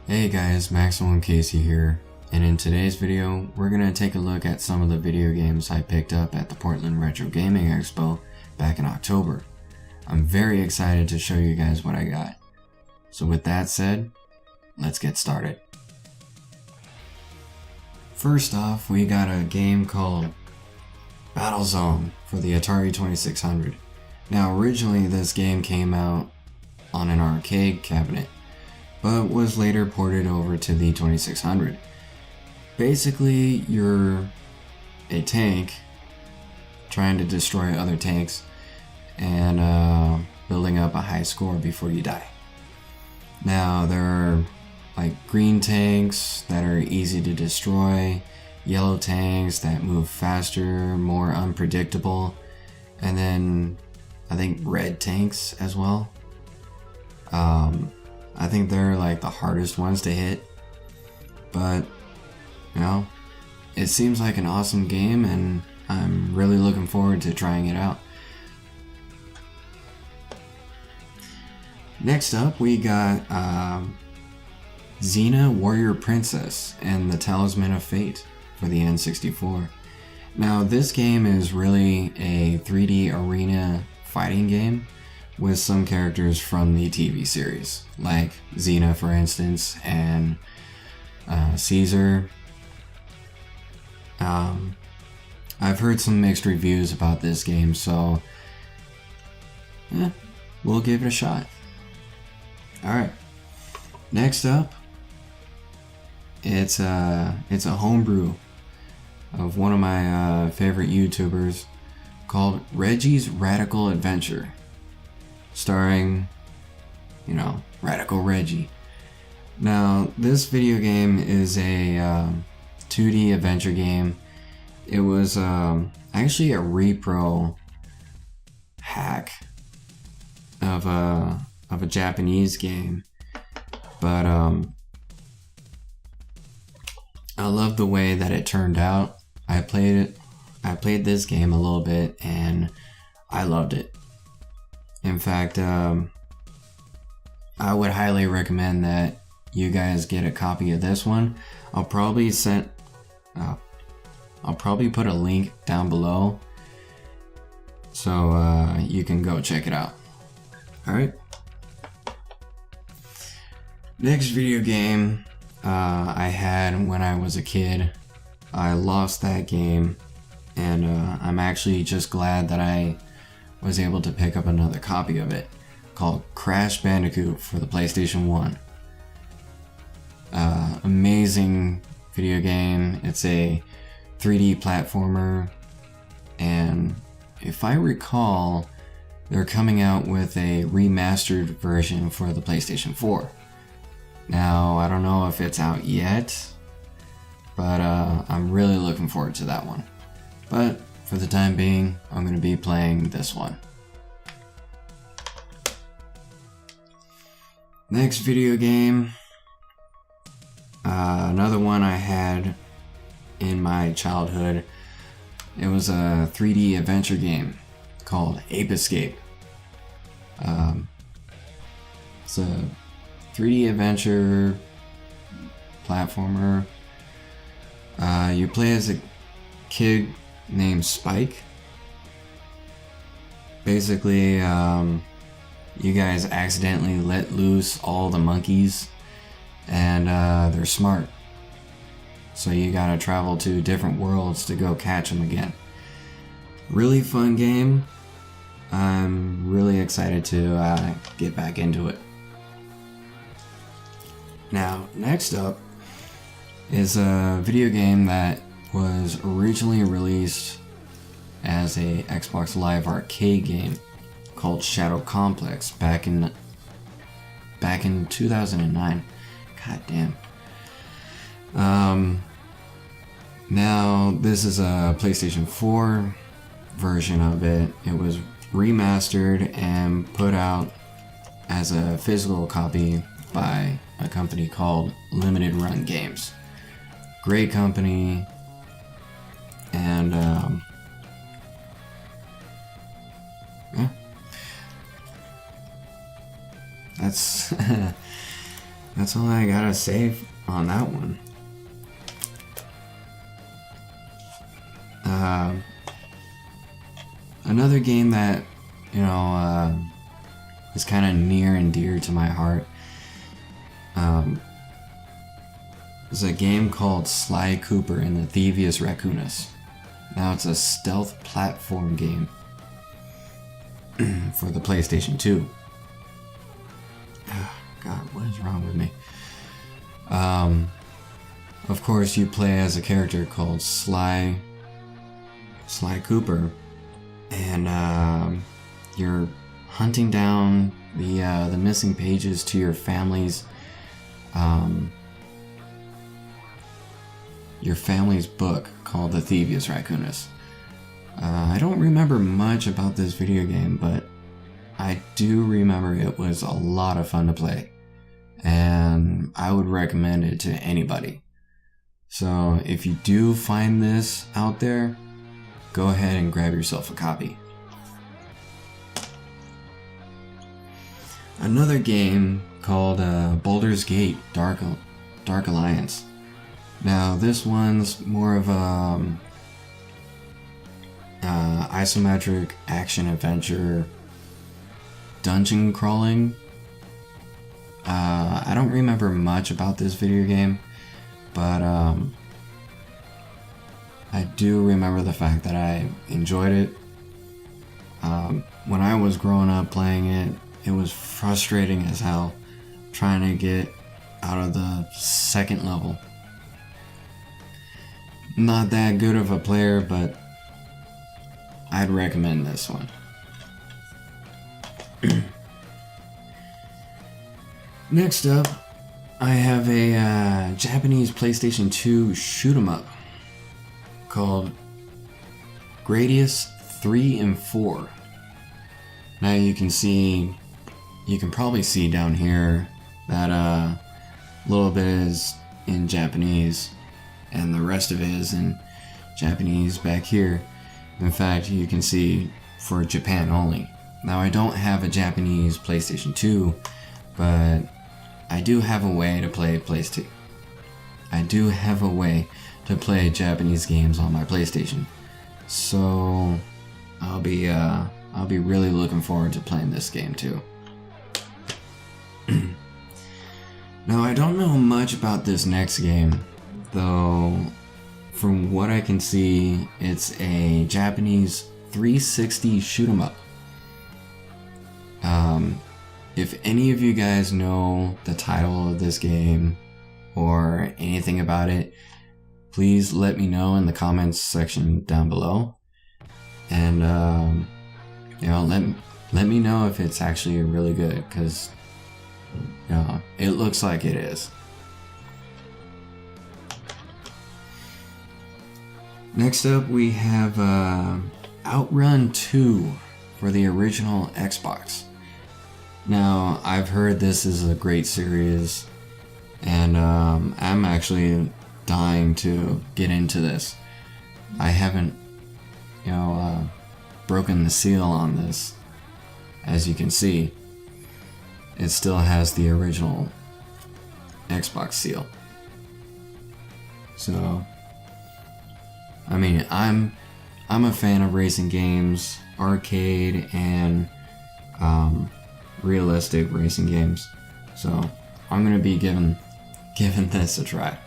Hey guys, Maxwell and Casey here, and in today's video, we're going to take a look at some of the video games I picked up at the Portland Retro Gaming Expo back in October. I'm very excited to show you guys what I got. So with that said, let's get started. First off, we got a game called Battlezone for the Atari 2600. Now originally this game came out on an arcade cabinet, but was later ported over to the 2600. Basically, you're a tank trying to destroy other tanks and building up a high score before you die. Now there are like green tanks that are easy to destroy, yellow tanks that move faster, more unpredictable, and then I think red tanks as well. I think they're like the hardest ones to hit, but you know, it seems like an awesome game and I'm really looking forward to trying it out. Next up we got Xena Warrior Princess and the Talisman of Fate for the N64. Now this game is really a 3D arena fighting game with some characters from the TV series, like Xena for instance, and Caesar. I've heard some mixed reviews about this game, so we'll give it a shot. Alright, next up, it's a homebrew of one of my favorite YouTubers called Reggie's Radical Adventure, starring, you know, Radical Reggie. Now, this video game is a 2D adventure game. It was actually a repro hack of a Japanese game, but I love the way that it turned out. I played this game a little bit and I loved it. In fact, I would highly recommend that you guys get a copy of this one. I'll probably put a link down below so you can go check it out. Alright. Next video game I had when I was a kid. I lost that game and I'm actually just glad that I was able to pick up another copy of it, called Crash Bandicoot for the PlayStation 1. Amazing video game. It's a 3D platformer, and if I recall, they're coming out with a remastered version for the PlayStation 4. Now, I don't know if it's out yet, but I'm really looking forward to that one. But for the time being, I'm going to be playing this one. Next video game, another one I had in my childhood. It was a 3D adventure game called Ape Escape. It's a 3D adventure platformer. You play as a kid named Spike. Basically, you guys accidentally let loose all the monkeys, and they're smart. So you gotta travel to different worlds to go catch them again. Really fun game. I'm really excited to get back into it. Now, next up is a video game that was originally released as a Xbox Live Arcade game called Shadow Complex back in 2009. God damn. Now this is a PlayStation 4 version of it. It was remastered and put out as a physical copy by a company called Limited Run Games. Great company, and yeah, that's that's all I gotta say on that one. Another game that, you know, is kind of near and dear to my heart is a game called Sly Cooper and the Thievius Raccoonus. Now it's a stealth platform game for the PlayStation 2. God, what is wrong with me? Of course, you play as a character called Sly Cooper, and you're hunting down the missing pages to your family's book called The Thievius Raccoonus. I don't remember much about this video game, but I do remember it was a lot of fun to play, and I would recommend it to anybody. So if you do find this out there, go ahead and grab yourself a copy. Another game called Baldur's Gate Dark Alliance. Now this one's more of a isometric action adventure dungeon crawling. I don't remember much about this video game, but I do remember the fact that I enjoyed it. When I was growing up playing it, it was frustrating as hell trying to get out of the second level. Not that good of a player, but I'd recommend this one. Next up, I have a Japanese PlayStation 2 shoot 'em up called Gradius 3 and 4. Now you can probably see down here that a little bit is in Japanese and the rest of it is in Japanese back here. In fact, you can see for Japan only. Now I don't have a Japanese PlayStation 2, but I do have a way to play Japanese games on my PlayStation. So I'll be really looking forward to playing this game too. Now I don't know much about this next game, though from what I can see, it's a Japanese 360 shoot 'em up. If any of you guys know the title of this game or anything about it, please let me know in the comments section down below. And let me know if it's actually really good, because it looks like it is. Next up, we have Outrun 2 for the original Xbox. Now, I've heard this is a great series, and I'm actually dying to get into this. I haven't, broken the seal on this. As you can see, it still has the original Xbox seal. So, I mean, I'm a fan of racing games, arcade, and realistic racing games. So I'm gonna be giving this a try.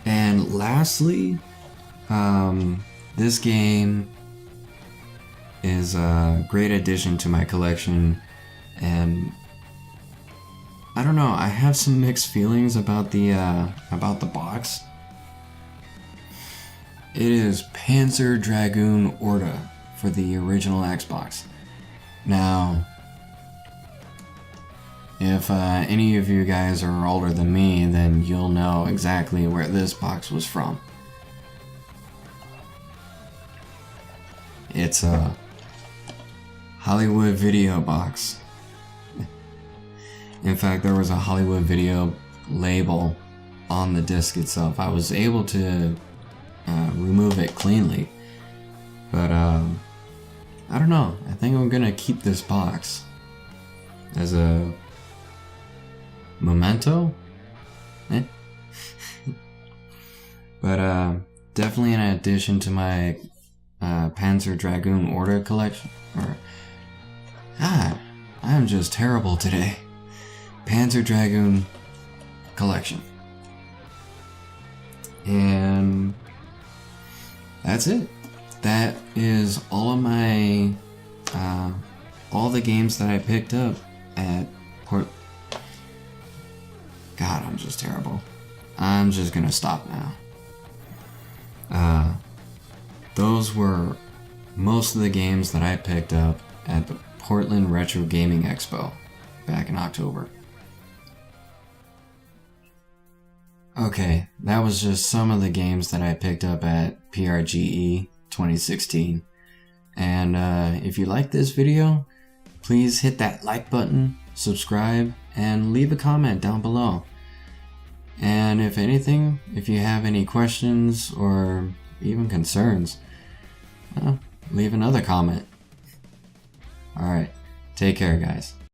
And lastly, this game is a great addition to my collection, and I don't know, I have some mixed feelings about the box. It is Panzer Dragoon Orta for the original Xbox. Now, if any of you guys are older than me, then you'll know exactly where this box was from. It's a Hollywood Video box. In fact, there was a Hollywood Video label on the disc itself. I was able to remove it cleanly, but I don't know. I think I'm gonna keep this box as a Memento? But definitely in addition to my Panzer Dragoon Order collection, God, I'm just terrible today. Panzer Dragoon collection. And that's it. That is all of my, all the games that I picked up at God, I'm just terrible. I'm just gonna stop now. Those were most of the games that I picked up at the Portland Retro Gaming Expo back in October. Okay, that was just some of the games that I picked up at PRGE 2016. And if you like this video, please hit that like button, subscribe, and leave a comment down below. And if anything, if you have any questions or even concerns, leave another comment. Alright, take care guys.